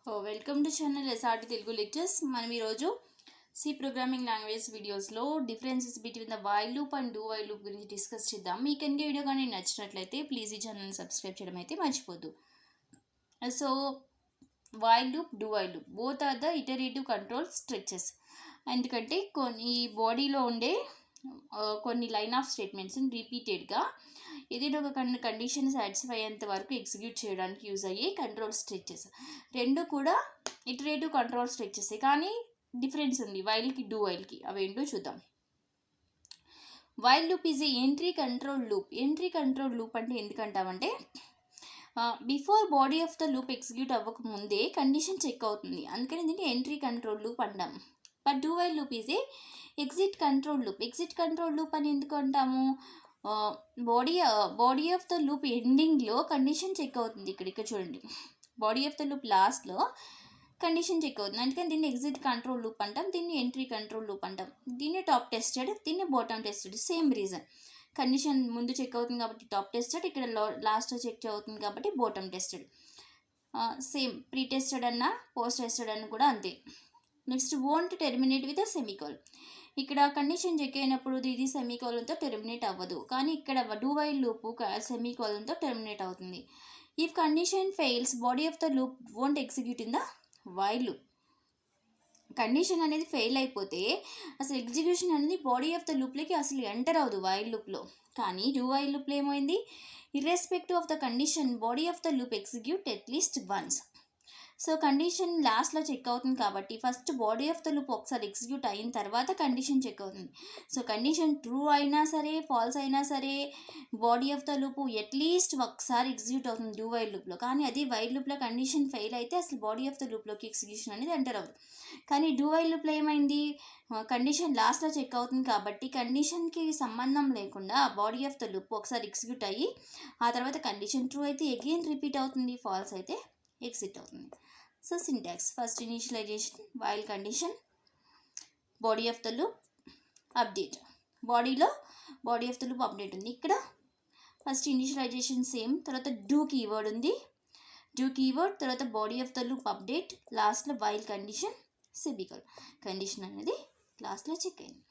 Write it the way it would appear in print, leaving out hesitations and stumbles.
Welcome to channel SRT Telugu lectures. మనం ఈరోజు C programming language వీడియోస్లో differences between the while loop and do while loop గురించి discuss చేద్దాం. మీకు కనుక వీడియో కానీ నచ్చినట్లయితే ప్లీజ్ ఈ ఛానల్ని సబ్స్క్రైబ్ చేయడం అయితే మర్చిపోద్దు. So while loop, do while loop both are the iterative control structures. ఎందుకంటే కొన్ని బాడీలో ఉండే కొన్ని లైన్ ఆఫ్ స్టేట్మెంట్స్ని రిపీటెడ్గా ఏదైనా ఒక కండిషన్ సాటిస్ఫై అయ్యేంత వరకు ఎగ్జిక్యూట్ చేయడానికి యూజ్ అయ్యే కంట్రోల్ స్ట్రక్చర్స్. రెండు కూడా ఇటరేటివ్ కంట్రోల్ స్ట్రక్చర్సే, కానీ డిఫరెన్స్ ఉంది వైల్కి డూ వైల్కి. అవేంటో చూద్దాం. While loop is a entry control loop. Entry control loop అంటే ఎందుకంటామంటే before body of the loop execute అవ్వకముందే కండిషన్ చెక్ అవుతుంది, అందుకని దీన్ని ఎంట్రీ కంట్రోల్ లూప్ అంటాం. But do while loop is a exit control loop. Exit control loop అని ఎందుకు అంటాము? బాడీ ఆఫ్ ద లూప్ ఎండింగ్లో కండిషన్ చెక్ అవుతుంది. ఇక్కడ చూడండి, బాడీ ఆఫ్ ద లూప్ లాస్ట్లో కండిషన్ చెక్ అవుతుంది, అందుకని దీన్ని ఎగ్జిట్ కంట్రోల్ లూప్ అంటాం. దీన్ని ఎంట్రీ కంట్రోల్ లూప్ అంటాం. దీన్ని టాప్ టెస్టెడ్, దీన్ని bottom tested. Same reason, condition ముందు చెక్ అవుతుంది కాబట్టి టాప్ టెస్టెడ్, ఇక్కడ లాస్ట్లో చెక్ అవుతుంది కాబట్టి bottom tested. Same pre tested అన్న పోస్ట్ టెస్టెడ్ అన్న కూడా అంతే. Next won't terminate with semicolon. ఇక్కడ కండిషన్ చెక్ అయినప్పుడు ఇది సెమికోలన్తో టెర్మినేట్ అవ్వదు, కానీ ఇక్కడ డూ వైల్ లూప్ సెమికోలన్తో టెర్మినేట్ అవుతుంది. If condition fails body of the loop won't execute in the while loop. Condition అనేది ఫెయిల్ అయిపోతే అసలు ఎగ్జిక్యూషన్ అనేది బాడీ ఆఫ్ ద లూప్లోకి అసలు ఎంటర్ అవ్వదు వైల్ లూప్లో. కానీ డూ వైల్ లూప్లో ఏమైంది? Irrespective of the condition body of the loop execute at least once. So condition లాస్ట్లో చెక్ అవుతుంది కాబట్టి first body of the loop ఒకసారి ఎగ్జిక్యూట్ అయిన తర్వాత కండిషన్ చెక్ అవుతుంది. సో కండిషన్ ట్రూ అయినా సరే ఫాల్స్ అయినా సరే body of the loop at least ఒకసారి ఎగ్జిక్యూట్ అవుతుంది డూ వైల్ లూప్లో. కానీ అది వైల్ లూప్లో కండిషన్ ఫెయిల్ అయితే అసలు బాడీ ఆఫ్ ద లూప్లోకి ఎగ్జిక్యూషన్ అనేది ఎంటర్ అవ్వదు. కానీ డూ వైల్ లూప్లో ఏమైంది? కండిషన్ లాస్ట్లో చెక్ అవుతుంది కాబట్టి కండిషన్కి సంబంధం లేకుండా బాడీ ఆఫ్ ద లూప్ ఒకసారి ఎగ్జిక్యూట్ అయ్యి ఆ తర్వాత కండిషన్ ట్రూ అయితే అగైన్ రిపీట్ అవుతుంది, ఫాల్స్ అయితే ఎగ్జిట్ అవుతుంది. So syntax, first initialization, while condition, body of the loop, update. బాడీలో body of the loop update ఉంది. ఇక్కడ ఫస్ట్ ఇనిషియలైజేషన్ సేమ్, తర్వాత డూ కీవర్డ్ ఉంది. డూ కీవర్డ్ తర్వాత body of the loop update, లాస్ట్లో వైల్ కండిషన్ సెమికోలన్. కండిషన్ అనేది లాస్ట్లో check అయింది.